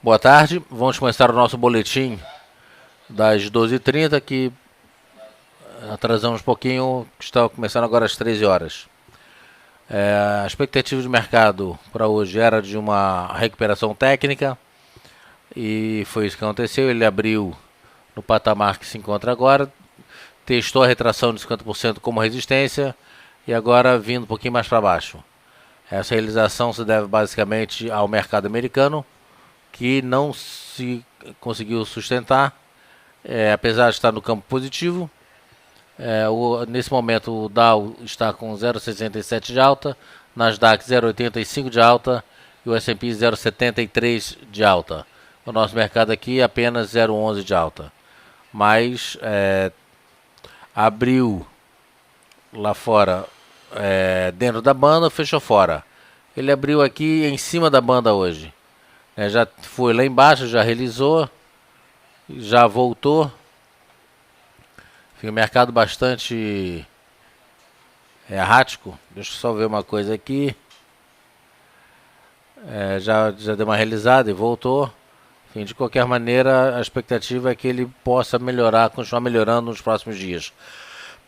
Boa tarde, vamos começar o nosso boletim das 12h30, que atrasamos um pouquinho, está começando agora às 13 horas. A expectativa de mercado para hoje era de uma recuperação técnica e foi isso que aconteceu. Ele abriu no patamar que se encontra agora, testou a retração de 50% como resistência e agora vindo um pouquinho mais para baixo. Essa realização se deve basicamente ao mercado americano, que não se conseguiu sustentar, apesar de estar no campo positivo. Nesse momento o Dow está com 0,67 de alta, Nasdaq 0,85 de alta e o S&P 0,73 de alta. O nosso mercado aqui é apenas 0,11 de alta. Mas abriu lá fora dentro da banda, fechou fora. Ele abriu aqui em cima da banda hoje. Já foi lá embaixo, já realizou, já voltou. Fica um mercado bastante errático. Deixa eu só ver uma coisa aqui. Já deu uma realizada e voltou. Enfim, de qualquer maneira, a expectativa é que ele possa melhorar, continuar melhorando nos próximos dias.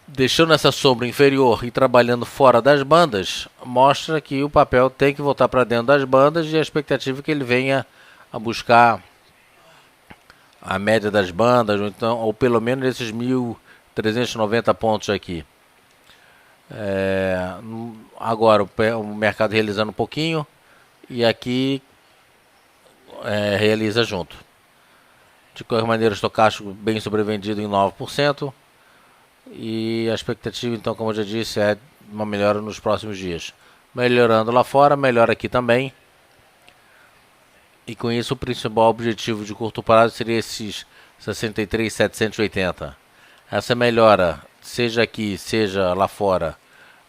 Deixando essa sombra inferior e trabalhando fora das bandas, mostra que o papel tem que voltar para dentro das bandas e a expectativa é que ele venha a buscar a média das bandas, ou pelo menos esses 1.390 pontos aqui. Agora o mercado realizando um pouquinho e aqui realiza junto. De qualquer maneira, o estocástico bem sobrevendido em 9%. E a expectativa, então, como eu já disse, é uma melhora nos próximos dias. Melhorando lá fora, melhora aqui também. E com isso, o principal objetivo de curto prazo seria esses 63.780. Essa melhora, seja aqui, seja lá fora,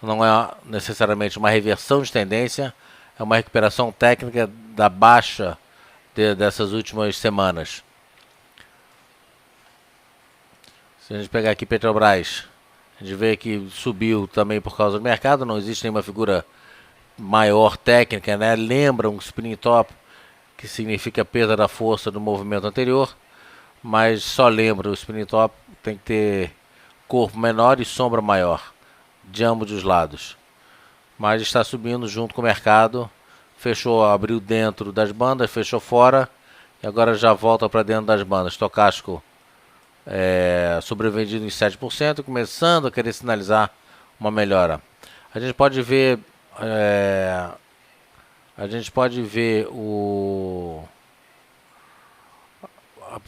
não é necessariamente uma reversão de tendência, é uma recuperação técnica da baixa dessas últimas semanas. Se a gente pegar aqui Petrobras, a gente vê que subiu também por causa do mercado, não existe nenhuma figura maior técnica, né? Lembra um spinning top, que significa perda da força do movimento anterior, mas só lembra o spinning top, tem que ter corpo menor e sombra maior, de ambos os lados. Mas está subindo junto com o mercado, fechou, abriu dentro das bandas, fechou fora, e agora já volta para dentro das bandas. Estocástico sobrevendido em 7%, começando a querer sinalizar uma melhora. A gente pode ver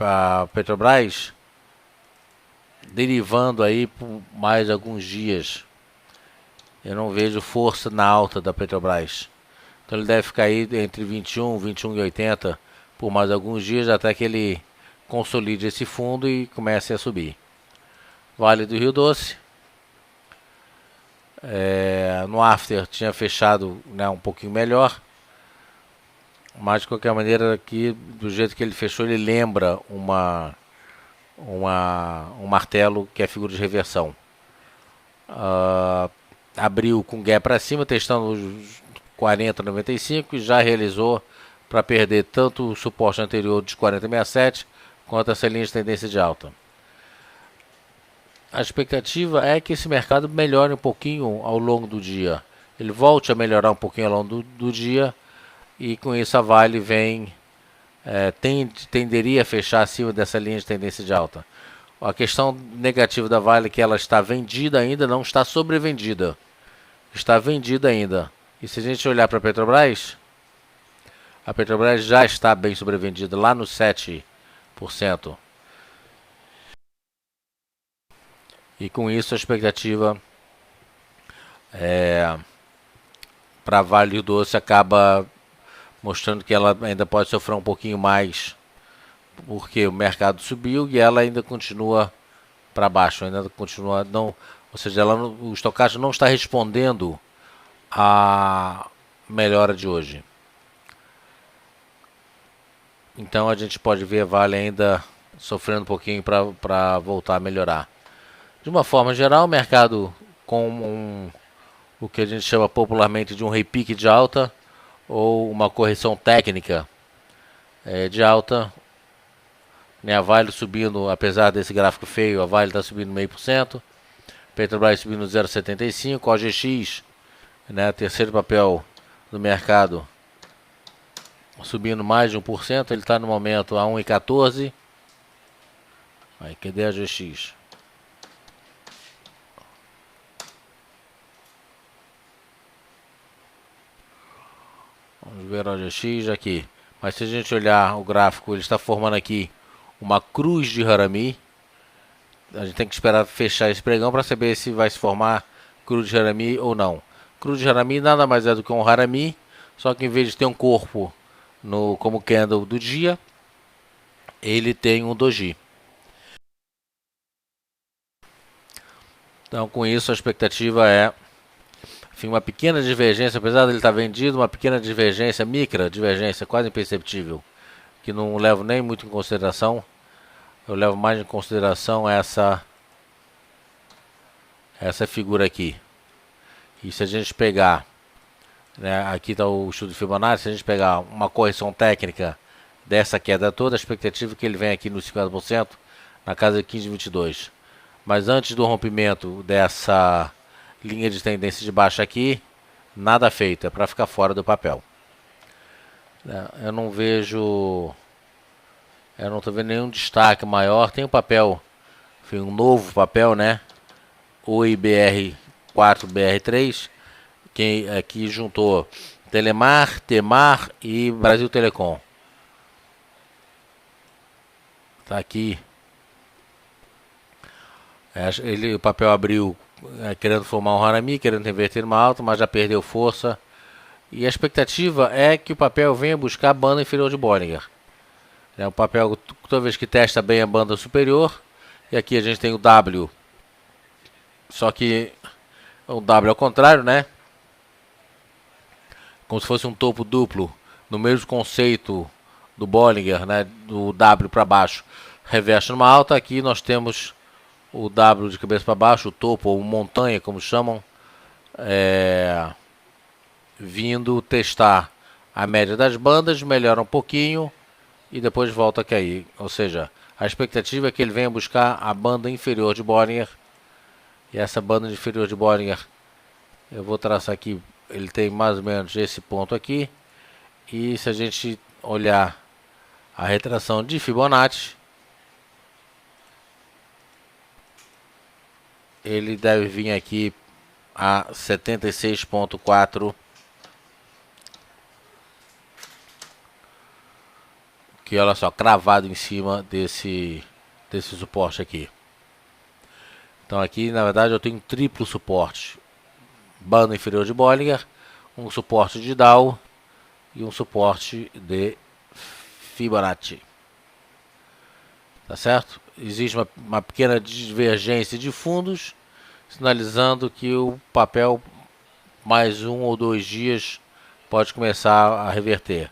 a Petrobras derivando aí por mais alguns dias. Eu não vejo força na alta da Petrobras. Então ele deve ficar aí entre 21 e 21,80 por mais alguns dias, até que ele consolide esse fundo e comece a subir. Vale do Rio Doce. No after tinha fechado, né, um pouquinho melhor. Mas de qualquer maneira aqui, do jeito que ele fechou, ele lembra um martelo que é figura de reversão. Abriu com gap para cima, testando os 40,95 e já realizou para perder tanto o suporte anterior de 40,67 quanto essa linha de tendência de alta. A expectativa é que esse mercado melhore um pouquinho ao longo do dia. Ele volte a melhorar um pouquinho ao longo do dia e com isso a Vale tenderia a fechar acima dessa linha de tendência de alta. A questão negativa da Vale é que ela está vendida ainda, não está sobrevendida. Está vendida ainda. E se a gente olhar para a Petrobras já está bem sobrevendida, lá no 7%. E com isso a expectativa para a Vale do Doce acaba mostrando que ela ainda pode sofrer um pouquinho mais, porque o mercado subiu e ela ainda continua para baixo, ainda continua não, ou seja, o estocástico não está respondendo à melhora de hoje. Então a gente pode ver a Vale ainda sofrendo um pouquinho para voltar a melhorar. De uma forma geral, o mercado com o que a gente chama popularmente de um repique de alta ou uma correção técnica de alta. A Vale subindo, apesar desse gráfico feio, a Vale está subindo 0,5%. Petrobras subindo 0,75%. OGX, né, terceiro papel do mercado, subindo mais de 1%. Ele está no momento a 1,14. Aí, cadê a OGX? Vamos ver a OGX aqui. Mas se a gente olhar o gráfico, ele está formando aqui uma cruz de Harami. A gente tem que esperar fechar esse pregão para saber se vai se formar cruz de Harami ou não. Cruz de Harami nada mais é do que um Harami, só que em vez de ter um corpo como candle do dia, ele tem um doji. Então, com isso, a expectativa é, enfim, uma pequena divergência, apesar dele estar vendido, uma pequena divergência, micra divergência, quase imperceptível, que não levo nem muito em consideração. Eu levo mais em consideração essa figura aqui. E se a gente pegar, né, aqui está o estudo de Fibonacci, se a gente pegar uma correção técnica dessa queda toda, a expectativa é que ele venha aqui nos 50%, na casa de 15,22. Mas antes do rompimento dessa linha de tendência de baixa aqui, nada feito, é para ficar fora do papel. Eu não estou vendo nenhum destaque maior. Tem um papel, enfim, um novo papel, né? O IBR4, BR3, que aqui juntou Telemar, Temar e Brasil Telecom. Tá aqui. O papel abriu querendo formar um Harami, querendo inverter uma alta, mas já perdeu força. E a expectativa é que o papel venha buscar a banda inferior de Bollinger. O papel, toda vez que testa bem a banda superior, e aqui a gente tem o W, só que o W ao contrário, né? Como se fosse um topo duplo, no mesmo conceito do Bollinger, né? Do W para baixo, reveste numa alta. Aqui nós temos o W de cabeça para baixo, o topo, ou montanha, como chamam, vindo testar a média das bandas, melhora um pouquinho e depois volta a cair. Ou seja, a expectativa é que ele venha buscar a banda inferior de Bollinger. E essa banda inferior de Bollinger, eu vou traçar aqui, ele tem mais ou menos esse ponto aqui. E se a gente olhar a retração de Fibonacci, ele deve vir aqui a 76,4, que olha só, cravado em cima desse suporte aqui. Então aqui, na verdade, eu tenho um triplo suporte. Banda inferior de Bollinger, um suporte de Dow e um suporte de Fibonacci. Tá certo? Existe uma pequena divergência de fundos, sinalizando que o papel, mais 1 ou 2 dias, pode começar a reverter.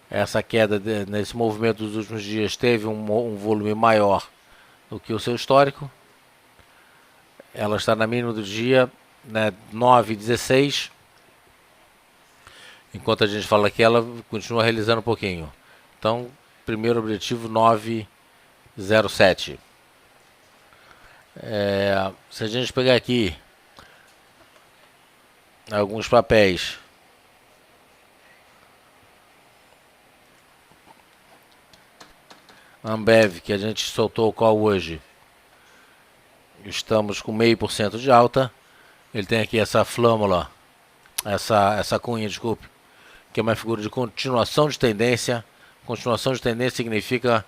Essa queda nesse movimento dos últimos dias teve um volume maior do que o seu histórico. Ela está na mínima do dia, né, 9,16. Enquanto a gente fala que ela continua realizando um pouquinho. Então, primeiro objetivo 9,07. Se a gente pegar aqui alguns papéis, Ambev, que a gente soltou o call hoje, estamos com 0,5% de alta. Ele tem aqui essa flâmula, essa cunha, desculpe, que é uma figura de continuação de tendência. Continuação de tendência significa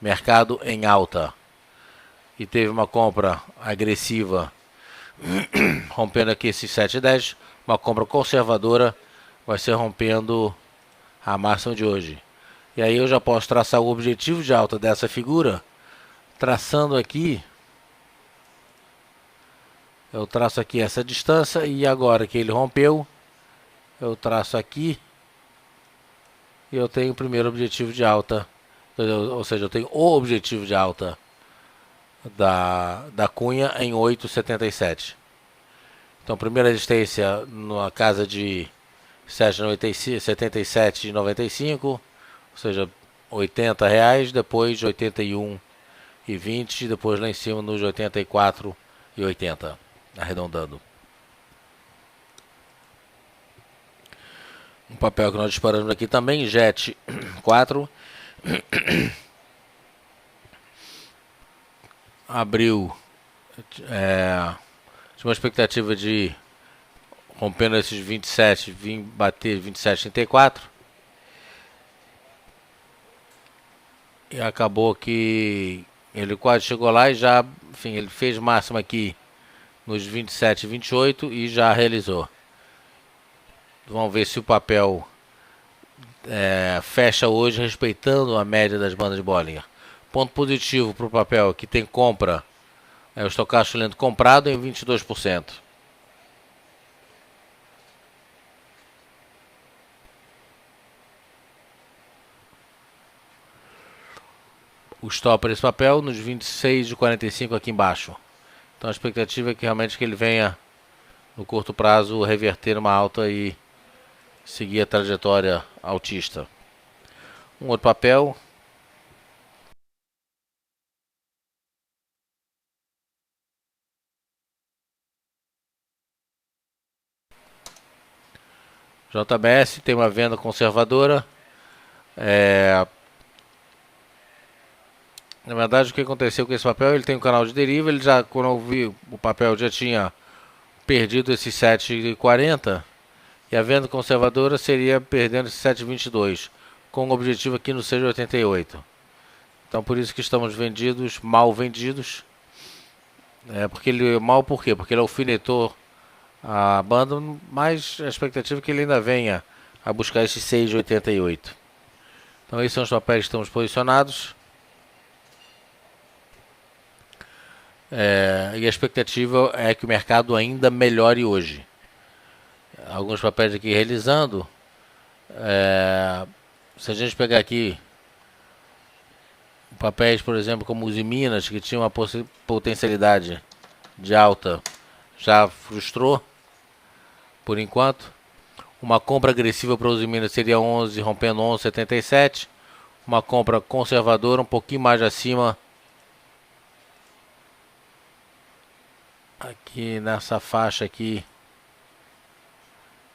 mercado em alta. E teve uma compra agressiva, rompendo aqui esses 7,10. Uma compra conservadora vai ser rompendo a máxima de hoje. E aí eu já posso traçar o objetivo de alta dessa figura, traçando aqui. Eu traço aqui essa distância e agora que ele rompeu, eu traço aqui e eu tenho o primeiro objetivo de alta, ou seja, eu tenho o objetivo de alta da cunha em 8,77. Então, primeira resistência na casa de 77,95, ou seja, R$ 80, depois 81,20 e depois lá em cima nos 84,80, arredondando. Um papel que nós disparamos aqui também, JET 4, abriu, tinha uma expectativa de rompendo esses 27, bater 27,34 e acabou que ele quase chegou lá e já, enfim, ele fez máximo aqui nos 27, 28 e já realizou. Vamos ver se o papel fecha hoje respeitando a média das bandas de Bollinger. Ponto positivo para o papel que tem compra, o estocástico lento comprado em 22%. O stop para esse papel nos 26,45 aqui embaixo. Então a expectativa é que realmente que ele venha no curto prazo reverter uma alta e seguir a trajetória altista. Um outro papel, JBS, tem uma venda conservadora. Na verdade, o que aconteceu com esse papel, ele tem um canal de deriva, ele já, quando eu vi o papel, já tinha perdido esses 7,40 e a venda conservadora seria perdendo esses 7,22, com o objetivo aqui no 6,88. Então por isso que estamos vendidos, mal vendidos. Porque ele mal por quê? Porque ele alfinetou a banda, mas a expectativa é que ele ainda venha a buscar esses 6,88. Então esses são os papéis que estamos posicionados. E a expectativa é que o mercado ainda melhore hoje. Alguns papéis aqui realizando. Se a gente pegar aqui papéis, por exemplo, como os Minas, que tinham uma potencialidade de alta, já frustrou por enquanto. Uma compra agressiva para os Minas seria 11, rompendo 11,77. Uma compra conservadora, um pouquinho mais acima, aqui nessa faixa aqui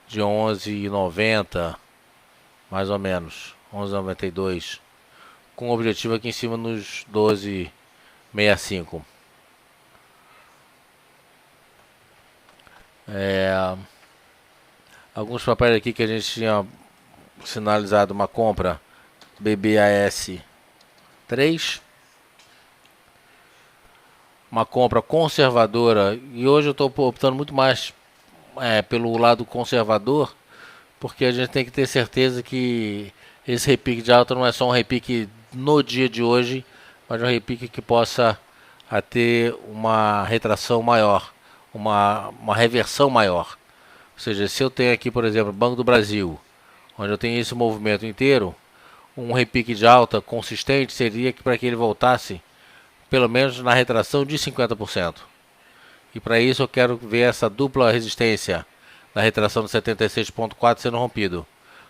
de 11,90, mais ou menos, 11,92, com o objetivo aqui em cima nos 12,65. Alguns papéis aqui que a gente tinha sinalizado uma compra, BBAS 3, uma compra conservadora, e hoje eu estou optando muito mais pelo lado conservador, porque a gente tem que ter certeza que esse repique de alta não é só um repique no dia de hoje, mas um repique que possa ter uma retração maior, uma reversão maior. Ou seja, se eu tenho aqui, por exemplo, Banco do Brasil, onde eu tenho esse movimento inteiro, um repique de alta consistente seria que para que ele voltasse pelo menos na retração de 50%. E para isso eu quero ver essa dupla resistência na retração de 76,4 sendo rompido. Ou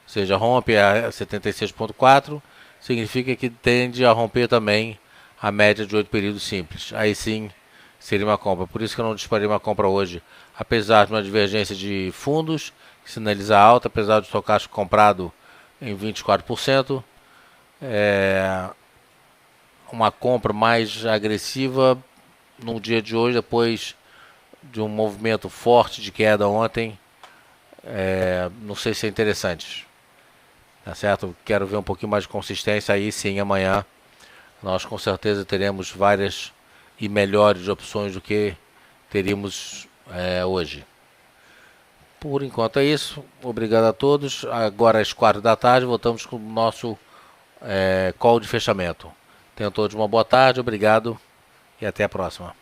seja, rompe a 76,4, significa que tende a romper também a média de 8 períodos simples. Aí sim seria uma compra. Por isso que eu não disparei uma compra hoje, apesar de uma divergência de fundos, que sinaliza alta, apesar do estocástico comprado em 24%. Uma compra mais agressiva no dia de hoje, depois de um movimento forte de queda ontem. Não sei se é interessante. Tá certo? Quero ver um pouquinho mais de consistência. Aí sim, amanhã nós com certeza teremos várias e melhores opções do que teríamos hoje. Por enquanto é isso. Obrigado a todos. Agora às 4 da tarde voltamos com o nosso call de fechamento. Tenham todos uma boa tarde, obrigado e até a próxima.